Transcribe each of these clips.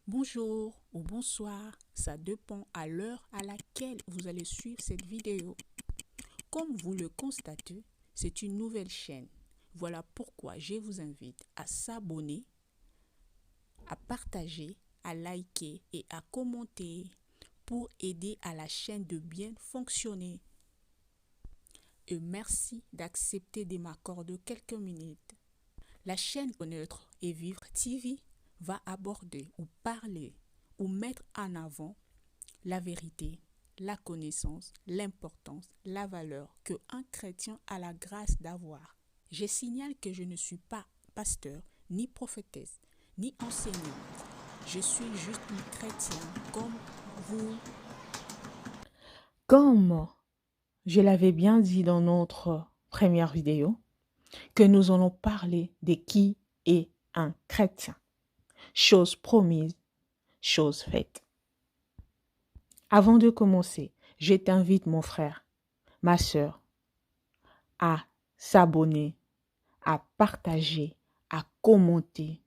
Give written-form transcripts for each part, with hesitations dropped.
Bonjour ou bonsoir, ça dépend à l'heure à laquelle vous allez suivre cette vidéo. Comme vous le constatez, c'est une nouvelle chaîne. Voilà pourquoi je vous invite à s'abonner, à partager, à liker et à commenter pour aider à la chaîne de bien fonctionner. Et merci d'accepter de m'accorder quelques minutes. La chaîne Connaître et Vivre TV va aborder ou parler ou mettre en avant la vérité, la connaissance, l'importance, la valeur que un chrétien a la grâce d'avoir. Je signale que je ne suis pas pasteur, ni prophétesse, ni enseignante. Je suis juste une chrétienne comme vous. Comme je l'avais bien dit dans notre première vidéo, que nous allons parler de qui est un chrétien. Chose promise, chose faite. Avant de commencer, je t'invite mon frère, ma sœur, à s'abonner, à partager, à commenter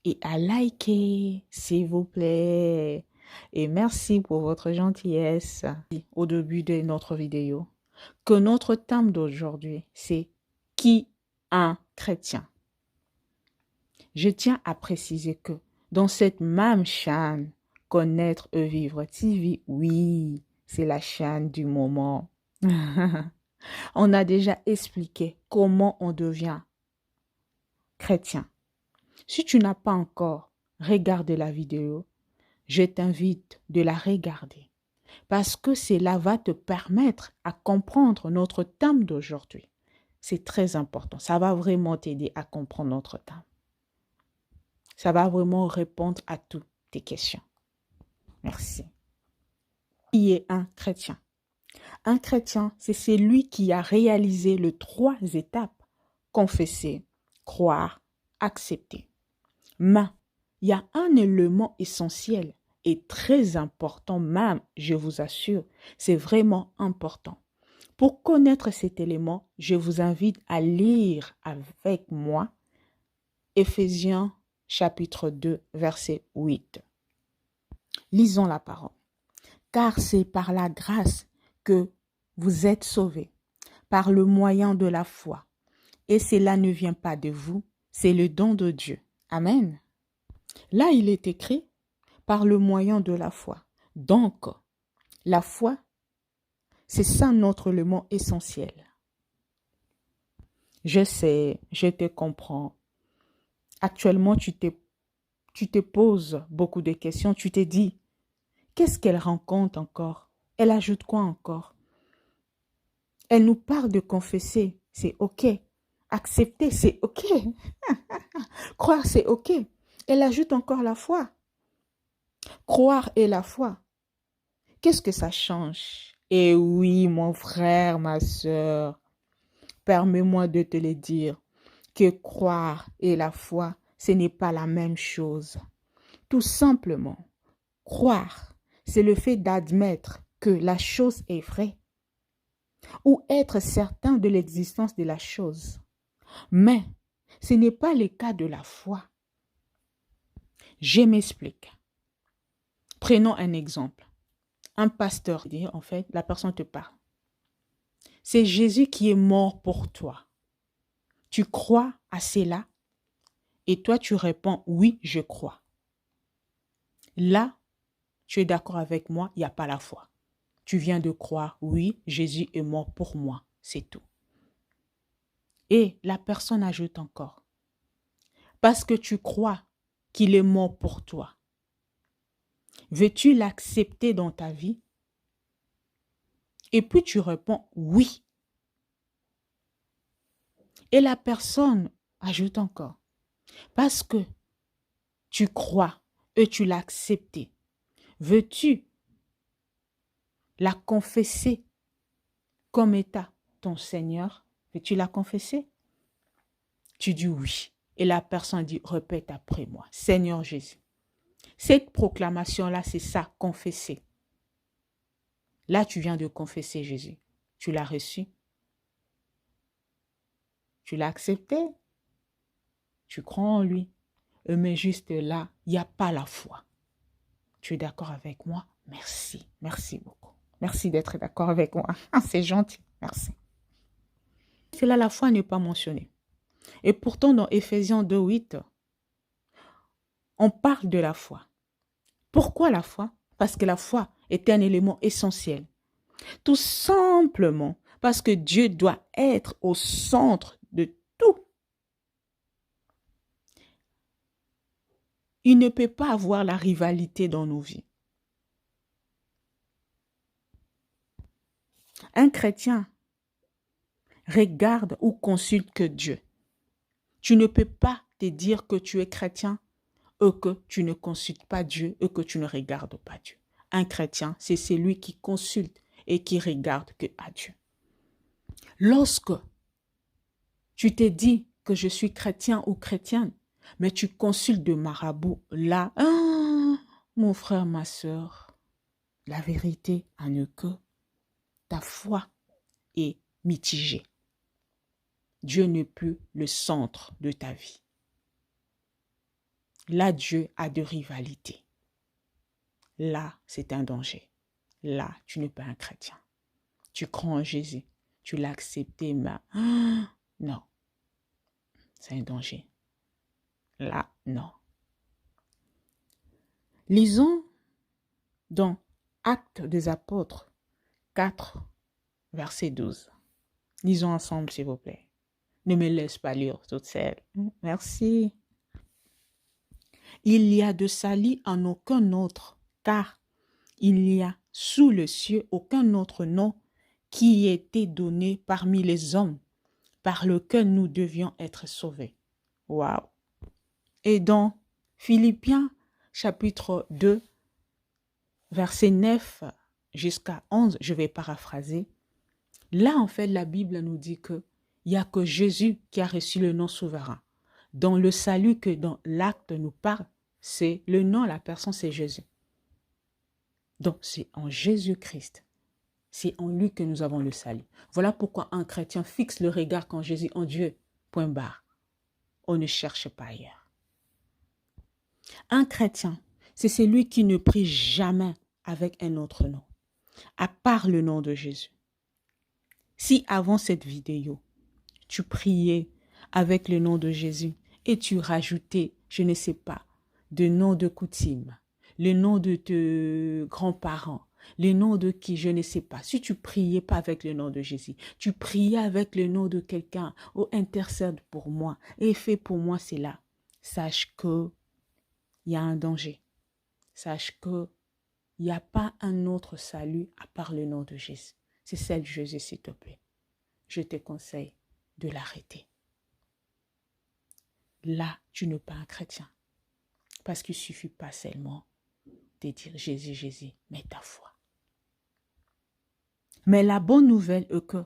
et à liker, s'il vous plaît. Et merci pour votre gentillesse au début de notre vidéo. Que notre thème d'aujourd'hui, c'est qui un chrétien. Je tiens à préciser que dans cette même chaîne, Connaître et Vivre TV, oui, c'est la chaîne du moment. On a déjà expliqué comment on devient chrétien. Si tu n'as pas encore regardé la vidéo, je t'invite de la regarder parce que cela va te permettre à comprendre notre thème d'aujourd'hui. C'est très important. Ça va vraiment t'aider à comprendre notre thème. Ça va vraiment répondre à toutes tes questions. Merci. Qui est un chrétien? Un chrétien, c'est celui qui a réalisé les 3 étapes. Confesser, croire, accepter. Mais il y a un élément essentiel et très important même, je vous assure, c'est vraiment important. Pour connaître cet élément, je vous invite à lire avec moi Éphésiens chapitre 2, verset 8. Lisons la parole. Car c'est par la grâce que vous êtes sauvés, par le moyen de la foi. Et cela ne vient pas de vous, c'est le don de Dieu. Amen. Là, il est écrit par le moyen de la foi. Donc, la foi, c'est ça notre élément essentiel. Je sais, je te comprends. Actuellement, tu te poses beaucoup de questions. Tu te dis, qu'est-ce qu'elle rencontre encore? Elle ajoute quoi encore? Elle nous parle de confesser, c'est OK. Accepter, c'est OK. Croire, c'est OK. Elle ajoute encore la foi. Croire et la foi. Qu'est-ce que ça change? Et oui, mon frère, ma sœur, permets-moi de te le dire, que croire et la foi, ce n'est pas la même chose. Tout simplement, croire, c'est le fait d'admettre que la chose est vraie ou être certain de l'existence de la chose. Mais ce n'est pas le cas de la foi. Je m'explique. Prenons un exemple. Un pasteur dit, en fait, la personne te parle. C'est Jésus qui est mort pour toi. Tu crois à cela? Et toi, tu réponds, oui, je crois. Là, tu es d'accord avec moi, il n'y a pas la foi. Tu viens de croire, oui, Jésus est mort pour moi, c'est tout. Et la personne ajoute encore, parce que tu crois qu'il est mort pour toi, veux-tu l'accepter dans ta vie? Et puis tu réponds, oui. Et la personne ajoute encore, parce que tu crois et tu l'as accepté, veux-tu la confesser comme état ton Seigneur? Veux-tu la confesser? Tu dis oui. Et la personne dit, répète après moi, Seigneur Jésus. Cette proclamation-là, c'est ça, confesser. Là, tu viens de confesser Jésus. Tu l'as reçu. Tu l'as accepté. Tu crois en lui. Mais juste là, il n'y a pas la foi. Tu es d'accord avec moi? Merci. Merci beaucoup. Merci d'être d'accord avec moi. C'est gentil. Merci. C'est là la foi n'est pas mentionnée. Et pourtant, dans Éphésiens 2:8, on parle de la foi. Pourquoi la foi? Parce que la foi est un élément essentiel. Tout simplement parce que Dieu doit être au centre de tout. Il ne peut pas avoir la rivalité dans nos vies. Un chrétien regarde ou consulte que Dieu. Tu ne peux pas te dire que tu es chrétien et que tu ne consultes pas Dieu et que tu ne regardes pas Dieu. Un chrétien, c'est celui qui consulte et qui regarde que à Dieu. Lorsque tu t'es dit que je suis chrétien ou chrétienne, mais tu consultes de marabout, là, mon frère, ma soeur, la vérité en est que ta foi est mitigée. Dieu n'est plus le centre de ta vie. Là, Dieu a de rivalité. Là, c'est un danger. Là, tu n'es pas un chrétien. Tu crois en Jésus. Tu l'as accepté, mais non. C'est un danger. Là, non. Lisons dans Actes des Apôtres 4, verset 12. Lisons ensemble, s'il vous plaît. Ne me laisse pas lire toute seule. Merci. Il y a de salut en aucun autre, car il n'y a sous le ciel aucun autre nom qui ait été donné parmi les hommes par lequel nous devions être sauvés. Waouh! Et dans Philippiens chapitre 2, verset 9 jusqu'à 11, je vais paraphraser. Là, en fait, la Bible nous dit que il n'y a que Jésus qui a reçu le nom souverain. Dans le salut que dans l'acte nous parle, c'est le nom, la personne, c'est Jésus. Donc, c'est en Jésus-Christ. C'est en lui que nous avons le salut. Voilà pourquoi un chrétien fixe le regard qu'en Jésus, en Dieu, point barre. On ne cherche pas ailleurs. Un chrétien, c'est celui qui ne prie jamais avec un autre nom, à part le nom de Jésus. Si avant cette vidéo, tu priais avec le nom de Jésus et tu rajoutais, je ne sais pas, de nom de coutume, le nom de tes grands-parents, le nom de qui, je ne sais pas. Si tu priais pas avec le nom de Jésus, tu priais avec le nom de quelqu'un, oh, intercède pour moi et fais pour moi cela. Sache que il y a un danger. Sache que il n'y a pas un autre salut à part le nom de Jésus. C'est celle de Jésus, s'il te plaît. Je te conseille de l'arrêter. Là, tu n'es pas un chrétien. Parce qu'il ne suffit pas seulement de dire Jésus, Jésus, mais ta foi. Mais la bonne nouvelle est que,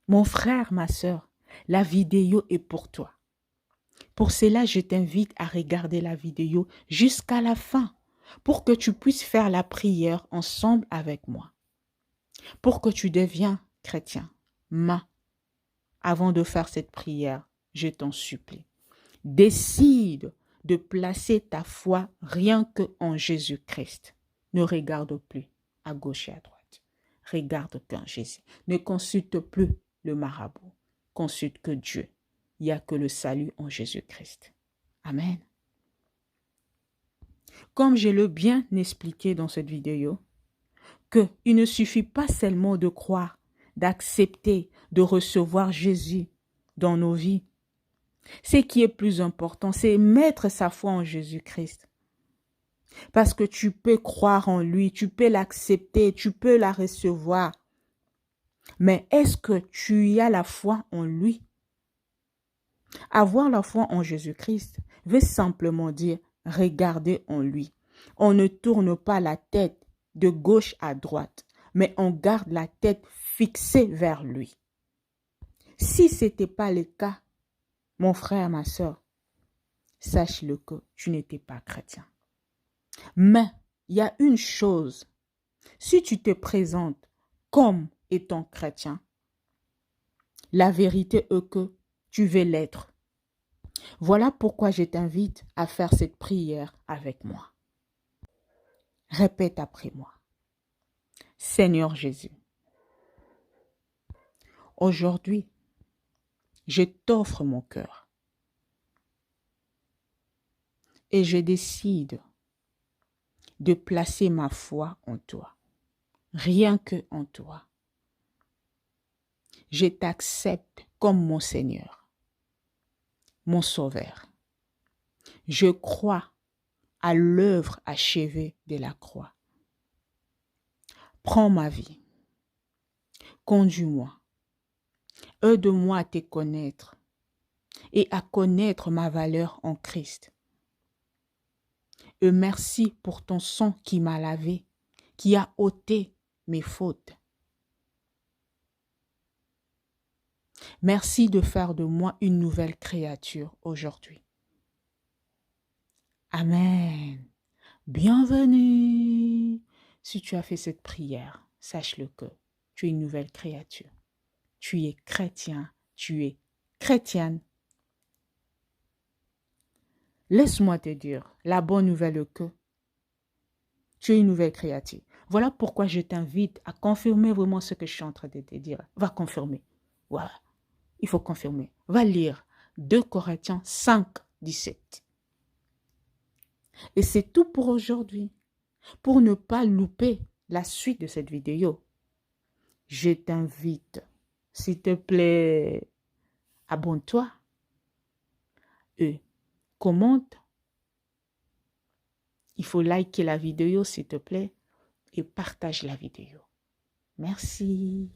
mon frère, ma soeur, la vidéo est pour toi. Pour cela, je t'invite à regarder la vidéo jusqu'à la fin pour que tu puisses faire la prière ensemble avec moi. Pour que tu deviens chrétien. Mais avant de faire cette prière, je t'en supplie, décide de placer ta foi rien que en Jésus-Christ. Ne regarde plus à gauche et à droite. Regarde qu'en Jésus. Ne consulte plus le marabout. Consulte que Dieu. Il n'y a que le salut en Jésus-Christ. Amen. Comme je l'ai bien expliqué dans cette vidéo, qu'il ne suffit pas seulement de croire, d'accepter, de recevoir Jésus dans nos vies. Ce qui est plus important, c'est mettre sa foi en Jésus-Christ. Parce que tu peux croire en lui, tu peux l'accepter, tu peux la recevoir. Mais est-ce que tu as la foi en lui? Avoir la foi en Jésus-Christ veut simplement dire regarder en lui. On ne tourne pas la tête de gauche à droite, mais on garde la tête fixée vers lui. Si ce n'était pas le cas, mon frère, ma soeur, sache-le que tu n'étais pas chrétien. Mais il y a une chose, si tu te présentes comme étant chrétien, la vérité est que tu veux l'être. Voilà pourquoi je t'invite à faire cette prière avec moi. Répète après moi. Seigneur Jésus, aujourd'hui, je t'offre mon cœur et je décide de placer ma foi en toi, rien que en toi. Je t'accepte comme mon Seigneur, mon Sauveur. Je crois à l'œuvre achevée de la croix. Prends ma vie, conduis-moi, aide-moi à te connaître et à connaître ma valeur en Christ. Et merci pour ton sang qui m'a lavé, qui a ôté mes fautes. Merci de faire de moi une nouvelle créature aujourd'hui. Amen. Bienvenue. Si tu as fait cette prière, sache-le que tu es une nouvelle créature. Tu es chrétien, tu es chrétienne. Laisse-moi te dire la bonne nouvelle que tu es une nouvelle créature. Voilà pourquoi je t'invite à confirmer vraiment ce que je suis en train de te dire. Va confirmer. Voilà. Il faut confirmer. Va lire 2 Corinthiens 5, 17. Et c'est tout pour aujourd'hui. Pour ne pas louper la suite de cette vidéo, je t'invite, s'il te plaît, abonne-toi et commente. Il faut liker la vidéo, s'il te plaît, et partage la vidéo. Merci.